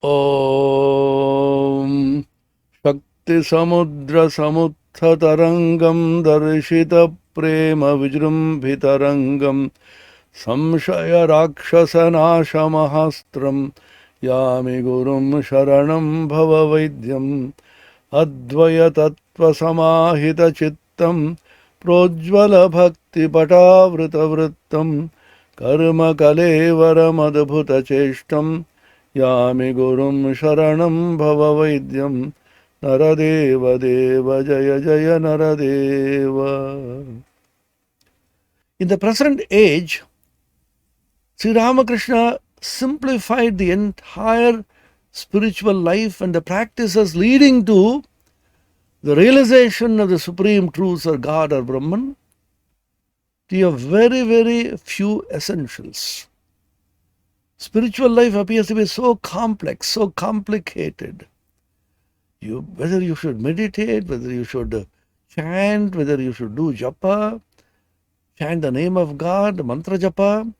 Om Shakti Samudra Samuthatarangam Darshita Prema Vijrumbhitarangam Samshaya Rakshasa Nashamahastram Yami Gurum Sharanam Bhava Vaidyam Advaya Tattva Samahita Chittam Projvala Bhakti Patavrita Vrittam Karma Kalevara Madbhuta Cheshtam Yami Gurum Sharanam Bhava Vaidyam Naradeva Deva Jaya Jaya Naradeva. In the present age, Sri Ramakrishna simplified the entire spiritual life and the practices leading to the realization of the supreme truths or God or Brahman to a very, very few essentials. Spiritual life appears to be so complex, so complicated. Whether you should meditate, whether you should chant, whether you should do japa, chant the name of God, mantra japa,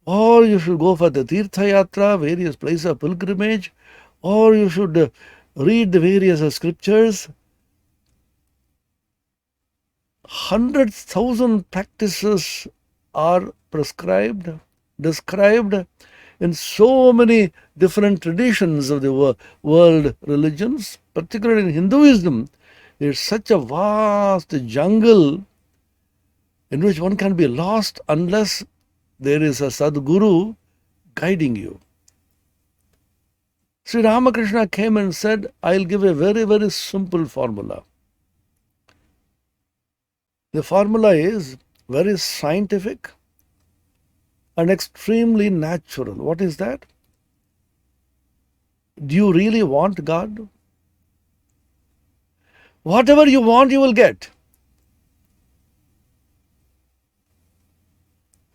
or you should go for the Tirtha Yatra, various places of pilgrimage, or you should read the various scriptures. Hundreds, thousand practices are prescribed, described in so many different traditions of the world religions, particularly in Hinduism. It's such a vast jungle in which one can be lost unless there is a Sadguru guiding you. Sri Ramakrishna came and said, I'll give a very, very simple formula. The formula is very scientific and extremely natural. What is that? Do you really want God? Whatever you want, you will get.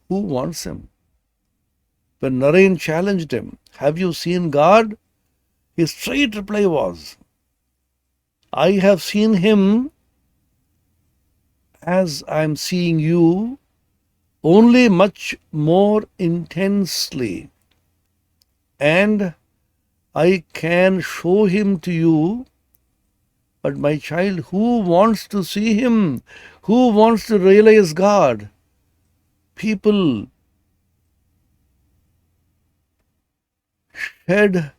Who wants him? When Narayan challenged him, have you seen God? His straight reply was, I have seen him as I am seeing you, only much more intensely. And I can show him to you, but my child, who wants to see him? Who wants to realize God? People shed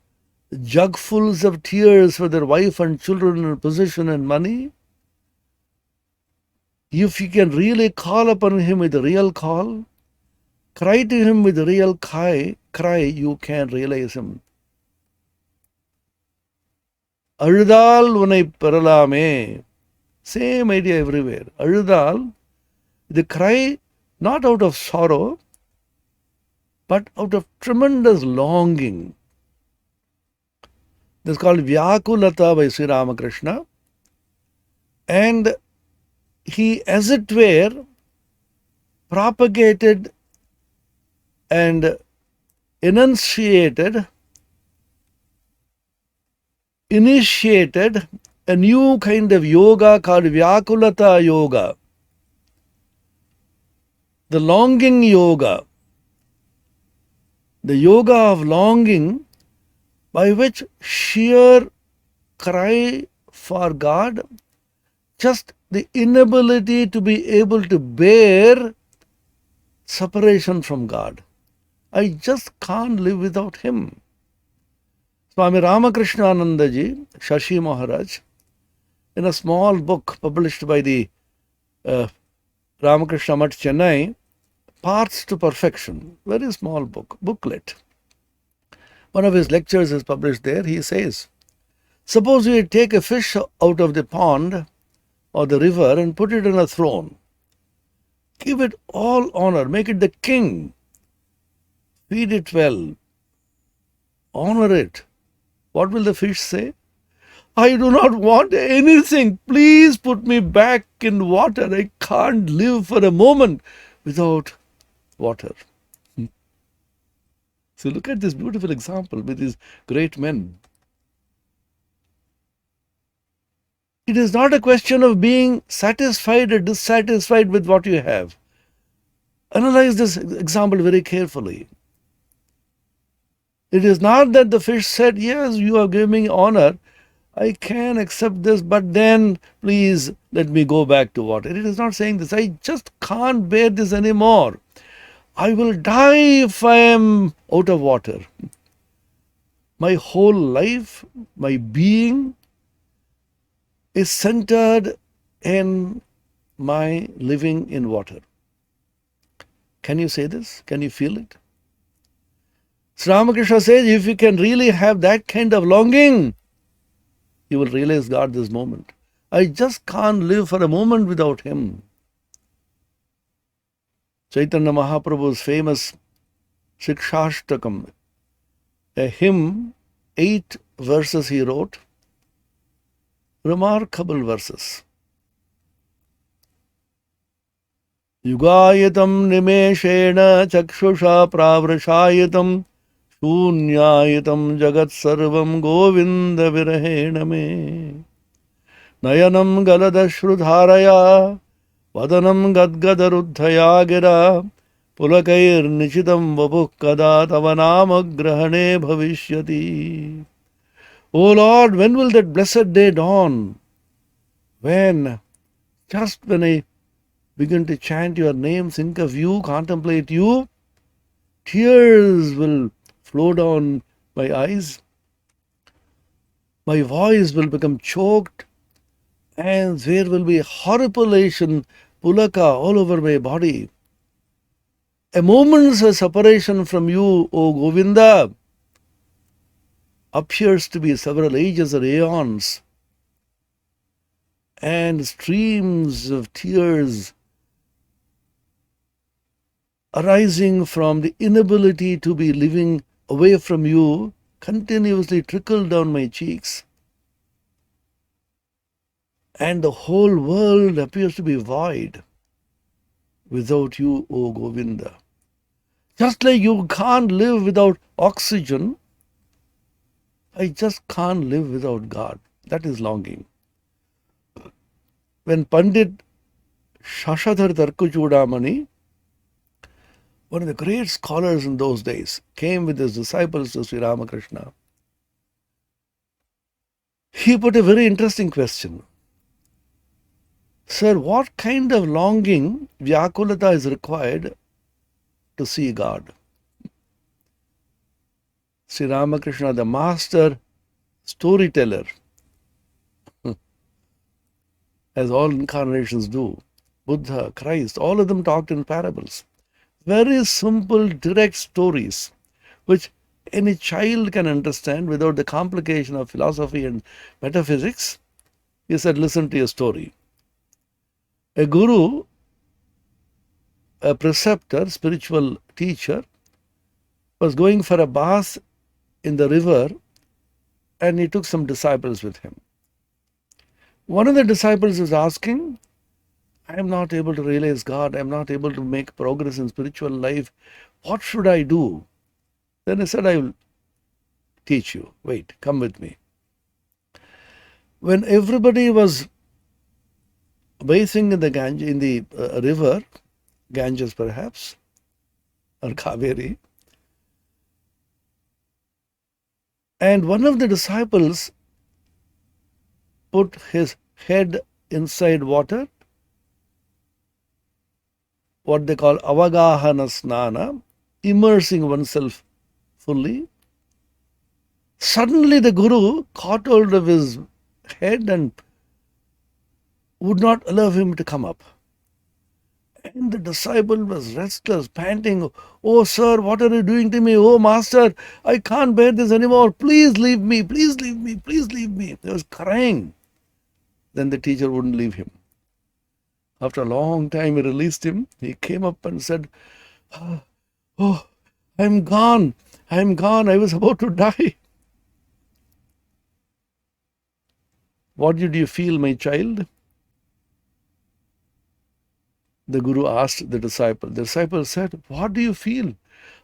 jugfuls of tears for their wife and children and position and money. If you can really call upon him with a real call, cry to him with a real cry, you can realize him. Aludal unai peralame. Same idea everywhere. Aludal, the cry not out of sorrow, but out of tremendous longing. This is called Vyakulata by Sri Ramakrishna. And he, as it were, propagated and initiated a new kind of yoga called Vyakulata yoga. The longing yoga. The yoga of longing, by which sheer cry for God, just the inability to be able to bear separation from God. I just can't live without him. Swami Ramakrishna ji, Shashi Maharaj, in a small book published by the Ramakrishna Math Chennai, Paths to Perfection, very small booklet. One of his lectures is published there. He says, suppose you take a fish out of the pond or the river and put it in a throne. Give it all honor, make it the king. Feed it well. Honor it. What will the fish say? I do not want anything. Please put me back in water. I can't live for a moment without water. So look at this beautiful example with these great men. It is not a question of being satisfied or dissatisfied with what you have. Analyze this example very carefully. It is not that the fish said, yes, you are giving me honor. I can accept this, but then please let me go back to water. It is not saying this. I just can't bear this anymore. I will die if I am out of water. My whole life, my being is centered in my living in water. Can you say this? Can you feel it? Sri Ramakrishna says, if you can really have that kind of longing, you will realize God this moment. I just can't live for a moment without Him. Chaitanya Mahaprabhu's famous Shikshashtakam, a hymn, 8 verses he wrote, remarkable verses. Yugayatam nimeshena chakshusha pravrashayatam shunyayatam jagat sarvam govinda virahena me nayanam galadashrudharaya vadanam gadgadaruddhaya gira pulakair nichitam vapuh kada tavanama grahane bhavishyati. O Lord, when will that blessed day dawn? When? Just when I begin to chant your name, think of you, contemplate you, tears will flow down my eyes. My voice will become choked, and there will be horripilation, pulaka all over my body. A moment's separation from you, O Govinda, appears to be several ages or aeons, and streams of tears arising from the inability to be living away from you continuously trickle down my cheeks. And the whole world appears to be void without you, O Govinda. Just like you can't live without oxygen, I just can't live without God. That is longing. When Pandit Shashadhar Tarkuchudamani, one of the great scholars in those days, came with his disciples to Sri Ramakrishna, he put a very interesting question. Sir, what kind of longing, Vyakulata, is required to see God? Sri Ramakrishna, the master storyteller, as all incarnations do, Buddha, Christ, all of them talked in parables. Very simple, direct stories, which any child can understand without the complication of philosophy and metaphysics. He said, listen to a story. A guru, a preceptor, spiritual teacher, was going for a bath in the river, and he took some disciples with him. One of the disciples was asking, I am not able to realize God. I am not able to make progress in spiritual life. What should I do? Then he said, I will teach you. Wait, come with me. When everybody was bathing in the river, Ganges perhaps, or Kaveri, and one of the disciples put his head inside water, what they call avagahana snana, immersing oneself fully. Suddenly the Guru caught hold of his head and would not allow him to come up. And the disciple was restless, panting, oh sir, what are you doing to me? Oh master, I can't bear this anymore. Please leave me, please leave me, please leave me. He was crying. Then the teacher wouldn't leave him. After a long time, he released him. He came up and said, oh, I'm gone. I'm gone. I was about to die. What did you feel, my child? The Guru asked the disciple. The disciple said, what do you feel?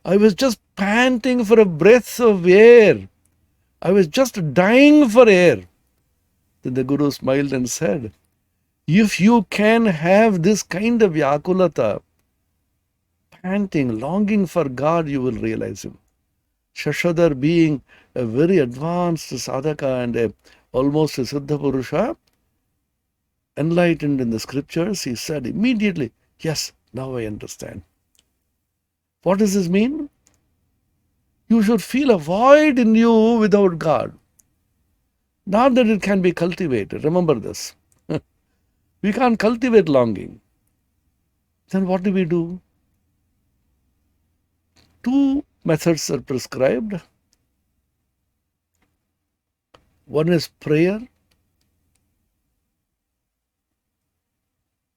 I was just panting for a breath of air. I was just dying for air. Then the Guru smiled and said, if you can have this kind of Vyakulata, panting, longing for God, you will realize Him. Shashadhar, being a very advanced sadhaka and almost a Siddha Purusha, enlightened in the scriptures, he said immediately, yes, now I understand. What does this mean? You should feel a void in you without God. Not that it can be cultivated. Remember this. We can't cultivate longing. Then what do we do? Two methods are prescribed. One is prayer.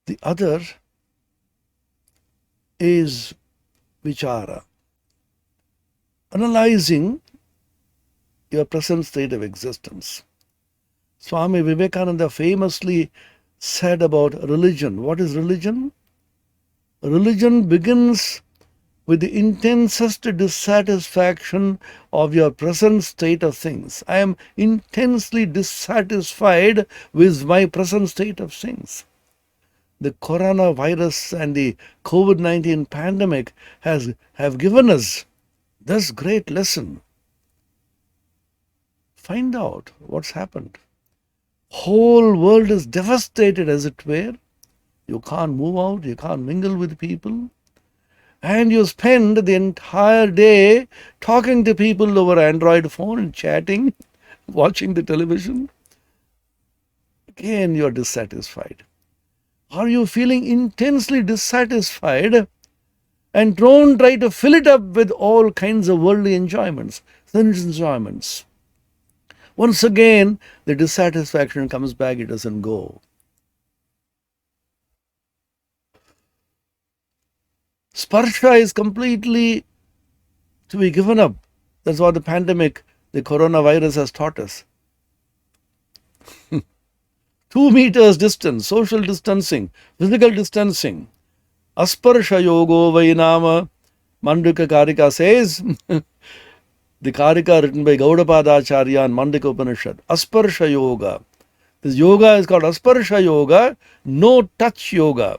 The other is vichara, analyzing your present state of existence. Swami Vivekananda famously said about religion. What is religion? Religion begins with the intensest dissatisfaction of your present state of things. I am intensely dissatisfied with my present state of things. The coronavirus and the COVID-19 pandemic have given us this great lesson. Find out what's happened. Whole world is devastated, as it were. You can't move out, you can't mingle with people. And you spend the entire day talking to people over Android phone and chatting, watching the television. Again, you're dissatisfied. Are you feeling intensely dissatisfied and don't try to fill it up with all kinds of worldly enjoyments, sense enjoyments? Once again, the dissatisfaction comes back, it doesn't go. Sparsha is completely to be given up. That's what the pandemic, the coronavirus has taught us. 2 meters distance, social distancing, physical distancing. Asparsha yogo vainama, Mandukya Karika says, the Karika written by Gaudapada Acharya in Mandukya Upanishad. Asparsha yoga. This yoga is called Asparsha yoga, no touch yoga.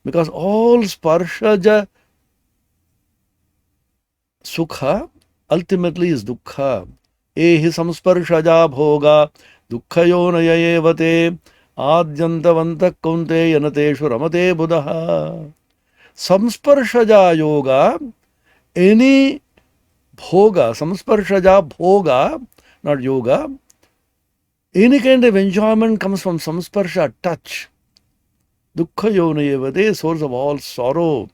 Because all sparshaja sukha ultimately is dukkha. Ehi samsparshaja bhoga dukkhayo nayayevate adyantavanta kaunte yanateshu ramate buddha. Samsparshaja yoga, any bhoga, samsparshaja bhoga, not yoga, any kind of enjoyment comes from samsparsha, touch. Dukkhayo nayevate, source of all sorrow.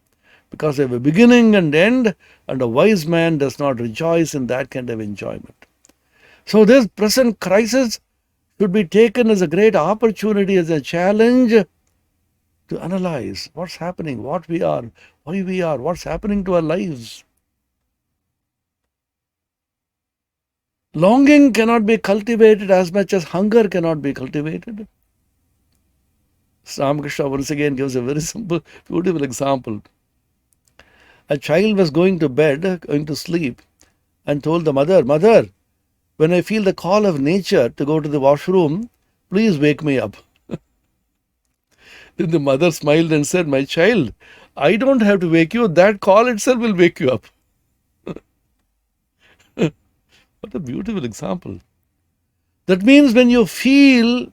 Because they have a beginning and end, and a wise man does not rejoice in that kind of enjoyment. So this present crisis should be taken as a great opportunity, as a challenge to analyze what's happening, what we are, why we are, what's happening to our lives. Longing cannot be cultivated as much as hunger cannot be cultivated. Ramakrishna once again gives a very simple, beautiful example. A child was going to bed, going to sleep, and told the mother, "Mother, when I feel the call of nature to go to the washroom, please wake me up." Then the mother smiled and said, "My child, I don't have to wake you. That call itself will wake you up." What a beautiful example. That means when you feel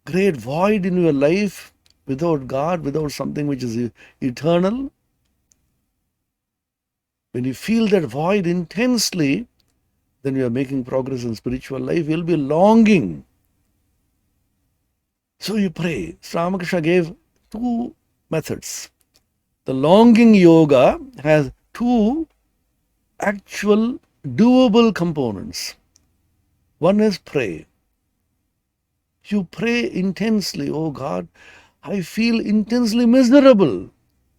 great void in your life, without God, without something which is eternal, when you feel that void intensely, then you are making progress in spiritual life. You'll be longing. So you pray. Ramakrishna gave 2 methods. The longing yoga has 2 actual doable components. One is pray. You pray intensely, "Oh God, I feel intensely miserable."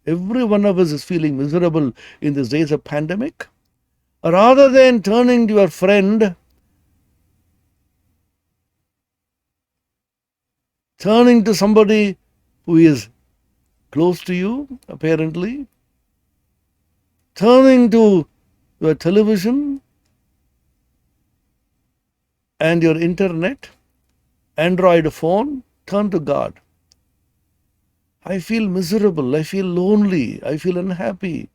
Every one of us is feeling miserable in these days of pandemic. Rather than turning to your friend, turning to somebody who is close to you, apparently, turning to your television and your internet, Android phone, turn to God. I feel miserable, I feel lonely, I feel unhappy.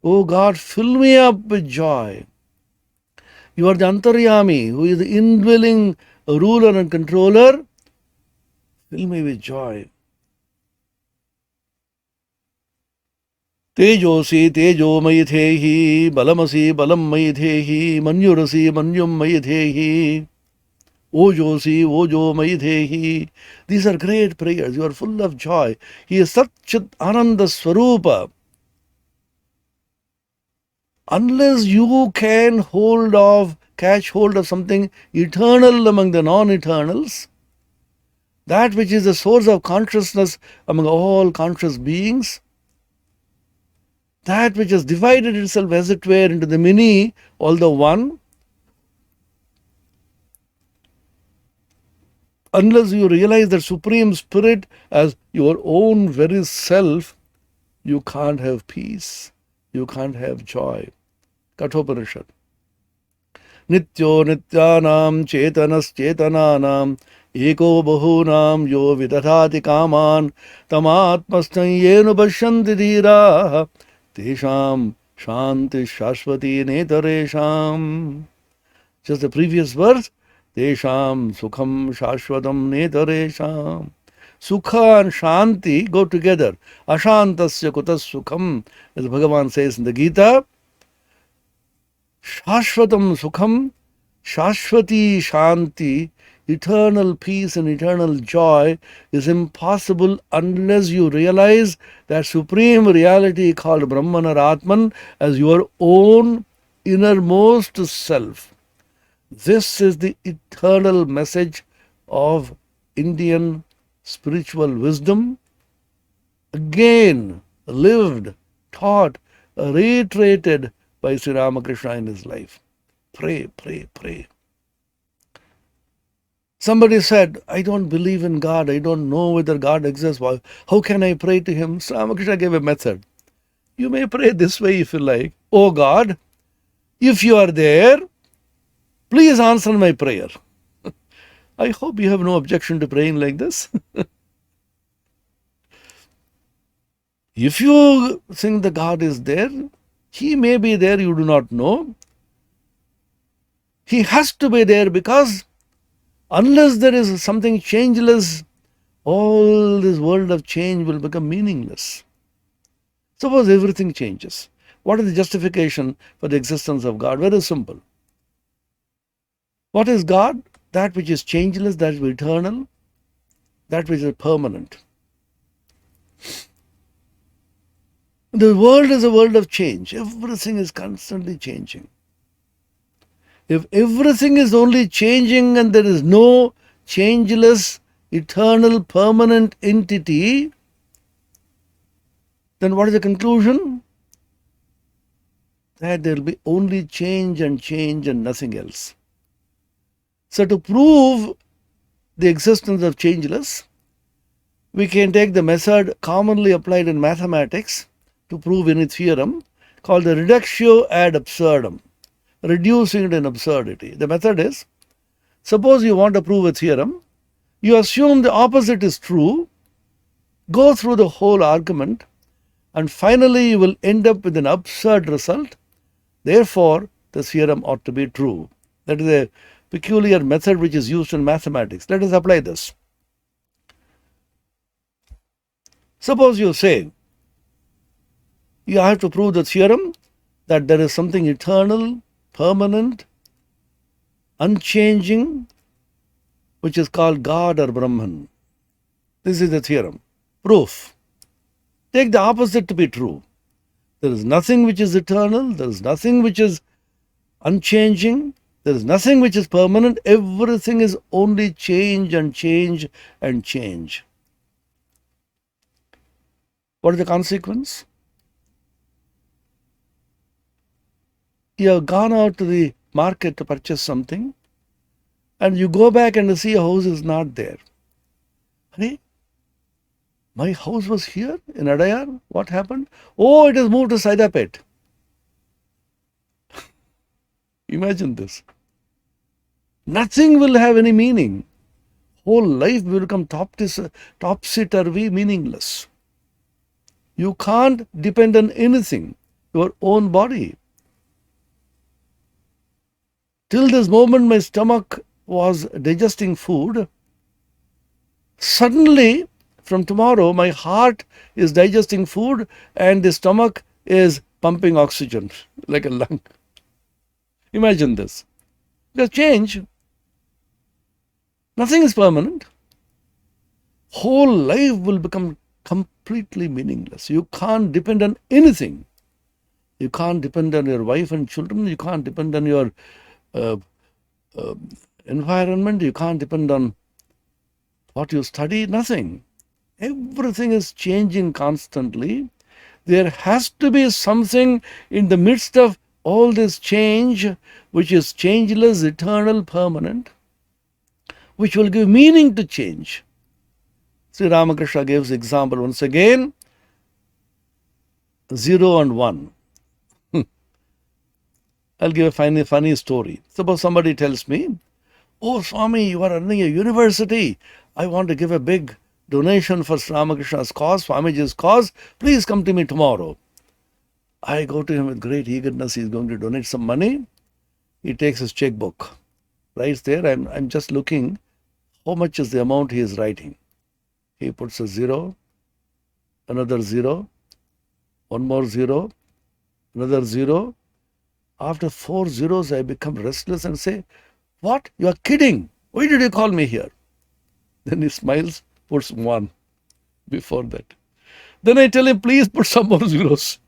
Oh God, fill me up with joy. You are the Antaryami, who is the indwelling ruler and controller. Fill me with joy. तेजोसी तेजोमयि धेहि बलमसि बलं मयि धेहि मन्युरसि मन्युं मयि धेहि ओजोसी ओजो मयि धेहि. These are great prayers. You are full of joy. He is Satchit Ananda Swarupa. Unless you can catch hold of something eternal among the non-eternals, that which is the source of consciousness among all conscious beings, that which has divided itself as it were into the many, although one, unless you realize that Supreme Spirit as your own very self, you can't have peace, you can't have joy. Kathopanishad. Nityo nityanam chetanas chetananam eko bahunam yo vidadhati kaman tamatmastam yenu pashanti dhiraha tesham shanti shashvati netaresham. Just the previous verse, tesham sukham shashvatam netaresham. Sukha and Shanti go together. Ashantasya kutas sukham, as Bhagavan says in the Gita. Shashvatam Sukham, Shashvati Shanti, eternal peace and eternal joy is impossible unless you realize that supreme reality called Brahman or Atman as your own innermost self. This is the eternal message of Indian spiritual wisdom, again lived, taught, reiterated by Sri Ramakrishna in his life. Pray, pray, pray. Somebody said, I don't believe in God. I don't know whether God exists. How can I pray to him? Sri Ramakrishna gave a method. You may pray this way if you like. Oh God, if you are there, please answer my prayer. I hope you have no objection to praying like this. If you think the God is there, he may be there, you do not know. He has to be there because unless there is something changeless, all this world of change will become meaningless. Suppose everything changes. What is the justification for the existence of God? Very simple. What is God? That which is changeless, that is eternal, that which is permanent. The world is a world of change. Everything is constantly changing. If everything is only changing and there is no changeless, eternal, permanent entity, then what is the conclusion? That there will be only change and nothing else. So to prove the existence of changeless, we can take the method commonly applied in mathematics to prove any theorem called the reductio ad absurdum, reducing it in absurdity. The method is, suppose you want to prove a theorem, you assume the opposite is true, go through the whole argument, and finally you will end up with an absurd result. Therefore, the theorem ought to be true. That is a peculiar method which is used in mathematics. Let us apply this. Suppose you say, you have to prove the theorem that there is something eternal, permanent, unchanging, which is called God or Brahman. This is the theorem. Proof. Take the opposite to be true. There is nothing which is eternal, there is nothing which is unchanging, there is nothing which is permanent. Everything is only change and change and change. What is the consequence? You have gone out to the market to purchase something and you go back and see a house is not there. Hey, my house was here in Adayar. What happened? Oh, it has moved to Saidapet. Imagine this. Nothing will have any meaning. Whole life will become topsy-turvy, meaningless. You can't depend on anything. your own body. Till this moment, my stomach was digesting food. Suddenly, from tomorrow, my heart is digesting food and the stomach is pumping oxygen like a lung. Imagine this. Because change, nothing is permanent. Whole life will become completely meaningless. You can't depend on anything. You can't depend on your wife and children. You can't depend on your uh, environment. You can't depend on what you study. Nothing. Everything is changing constantly. There has to be something in the midst of all this change which is changeless, eternal, permanent, which will give meaning to change. Sri Ramakrishna gives example once again, 0 and 1. I'll give a funny story. Suppose somebody tells me, "Oh, Swami, you are running a university. I want to give a big donation for Sri Ramakrishna's cause, Swamiji's cause. Please come to me tomorrow." I go to him with great eagerness. He's going to donate some money. He takes his checkbook, writes there. I'm just looking how much is the amount he is writing. He puts a 0, another 0, one more 0, another 0. After 4 zeros, I become restless and say, "What? You are kidding. Why did you call me here?" Then he smiles, puts 1 before that. Then I tell him, "Please put some more zeros."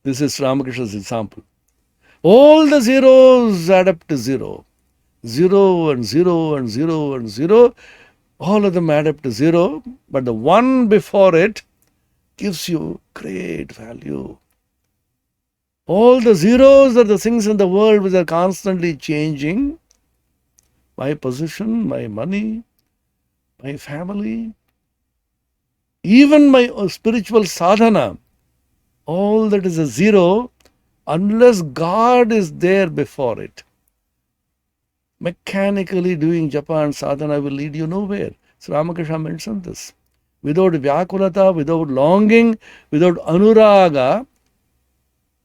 This is Ramakrishna's example. All the zeros add up to 0. 0 and 0 and 0 and 0. All of them add up to 0. But the 1 before it gives you great value. All the zeros are the things in the world which are constantly changing. My position, my money, my family, even my spiritual sadhana. All that is a 0 unless God is there before it. Mechanically doing japa and sadhana will lead you nowhere. So Ramakrishna mentioned this. Without Vyakulata, without longing, without anuraga,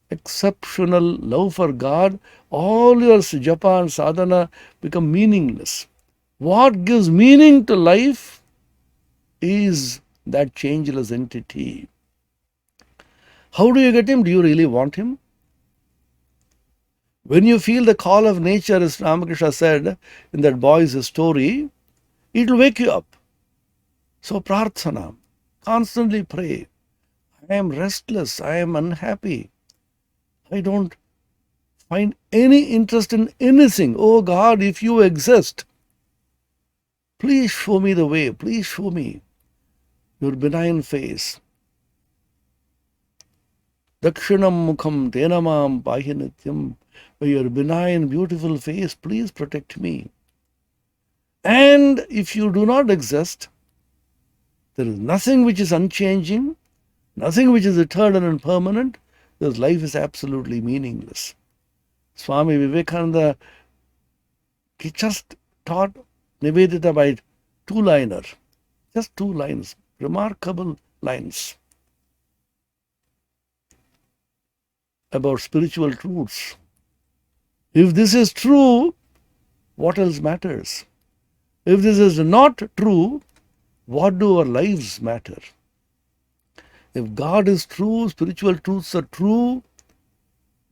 exceptional love for God, all your japa and sadhana become meaningless. What gives meaning to life is that changeless entity. How do you get him? Do you really want him? When you feel the call of nature, as Ramakrishna said in that boy's story, it will wake you up. So prarthana, constantly pray. I am restless, I am unhappy. I don't find any interest in anything. Oh God, if you exist, please show me the way. Please show me your benign face. Dakshinam mukham tenamam pahinityam. By your benign, beautiful face, please protect me. And if you do not exist, there is nothing which is unchanging, nothing which is eternal and permanent. This life is absolutely meaningless. Swami Vivekananda, he just taught Nivedita by 2-liner, just 2 lines, remarkable lines about spiritual truths. If this is true, what else matters? If this is not true, what do our lives matter? If God is true, spiritual truths are true,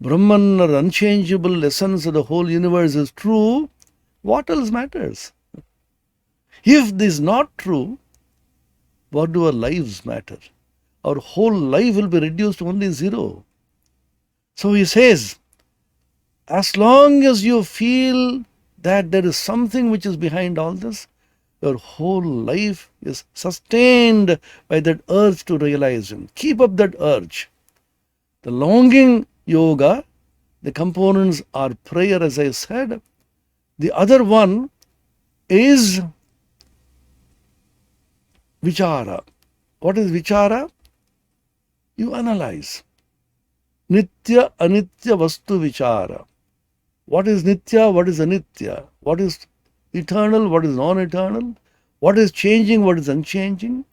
Brahman or unchangeable essence of the whole universe is true, what else matters? If this is not true, what do our lives matter? Our whole life will be reduced to only 0. So he says, as long as you feel that there is something which is behind all this, your whole life is sustained by that urge to realize Him. Keep up that urge. The longing yoga, the components are prayer, as I said. The other one is vichara. What is vichara? You analyze. Nitya, anitya, vastu vichara. What is nitya? What is anitya? What is eternal? What is non-eternal? What is changing? What is unchanging?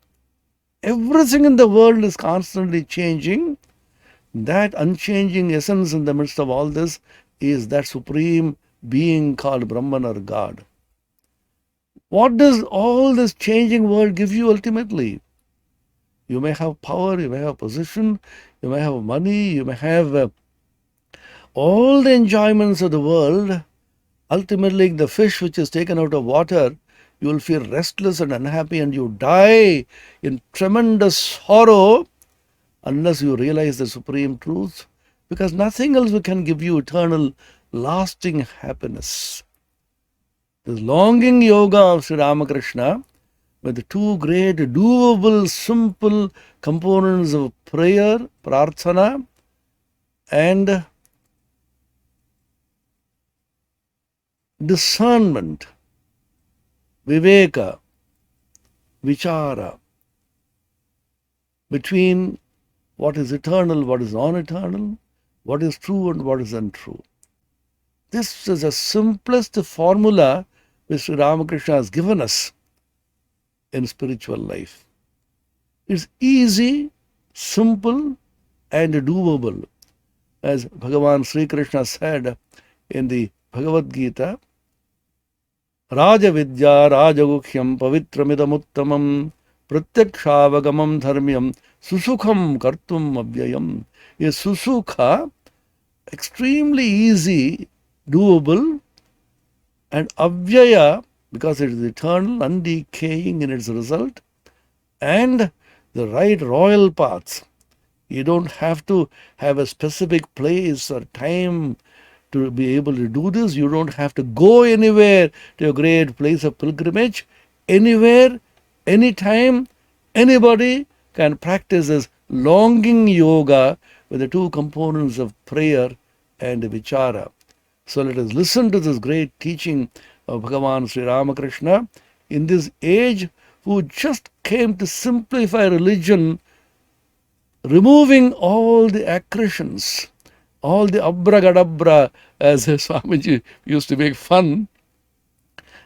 Everything in the world is constantly changing. That unchanging essence in the midst of all this is that supreme being called Brahman or God. What does all this changing world give you ultimately? You may have power, you may have position, you may have money, you may have all the enjoyments of the world. Ultimately, the fish which is taken out of water, you will feel restless and unhappy and you die in tremendous sorrow unless you realize the supreme truth, because nothing else can give you eternal, lasting happiness. This longing yoga of Sri Ramakrishna, with the two great, doable, simple components of prayer, prarthana, and discernment, viveka, vichara, between what is eternal, what is non-eternal, what is true and what is untrue. This is the simplest formula which Sri Ramakrishna has given us in spiritual life. It's easy, simple, and doable. As Bhagavan Sri Krishna said in the Bhagavad Gita, Raja Vidya Rajagukhyam Pavitramidamuttamam Pratyakshaavagamam Dharmyam Susukham Kartum Abhyayam. A Susukha, extremely easy, doable, and Avyaya, because it is eternal, undecaying in its result, and the right royal paths. You don't have to have a specific place or time to be able to do this. You don't have to go anywhere to a great place of pilgrimage. Anywhere, anytime, anybody can practice this longing yoga with the two components of prayer and vichara. So let us listen to this great teaching of Bhagavan Sri Ramakrishna in this age, who just came to simplify religion, removing all the accretions, all the abragadabra, as Swamiji used to make fun,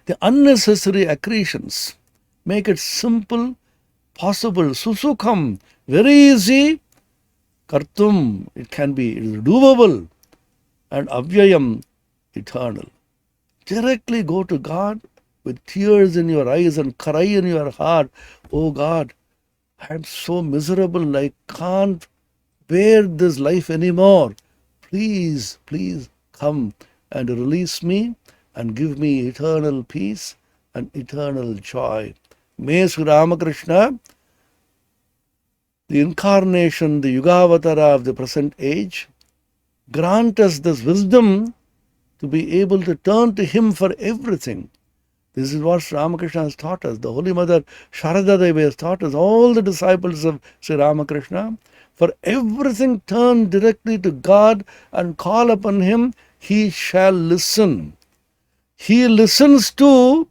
the unnecessary accretions. Make it simple, possible, susukham, very easy, kartum, it is doable, and avyayam, eternal. Directly go to God with tears in your eyes and cry in your heart, oh God, I'm so miserable, I can't bear this life anymore. Please, please come and release me and give me eternal peace and eternal joy. May Sri Ramakrishna, the incarnation, the Yugavatara of the present age, grant us this wisdom to be able to turn to him for everything. This is what Sri Ramakrishna has taught us. The Holy Mother Sharada Devi has taught us, all the disciples of Sri Ramakrishna. For everything, turn directly to God and call upon him. He shall listen. He listens to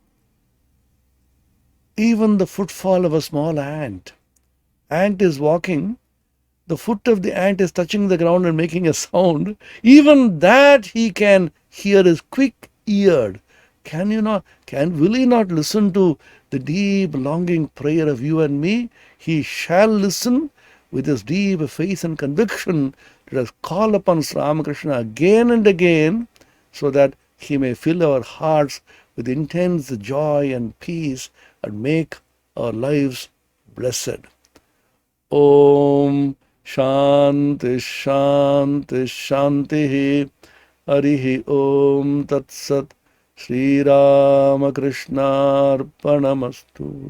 even the footfall of a small ant. Ant is walking. The foot of the ant is touching the ground and making a sound. Even that he can hear, is quick-eared. Will he not listen to the deep longing prayer of you and me? He shall listen with his deep faith and conviction. Let us call upon Sri Ramakrishna again and again, so that he may fill our hearts with intense joy and peace and make our lives blessed. Om Shanti Shanti Shanti Harihi Om Tat Sat Shri Ramakrishna Arpanamastu.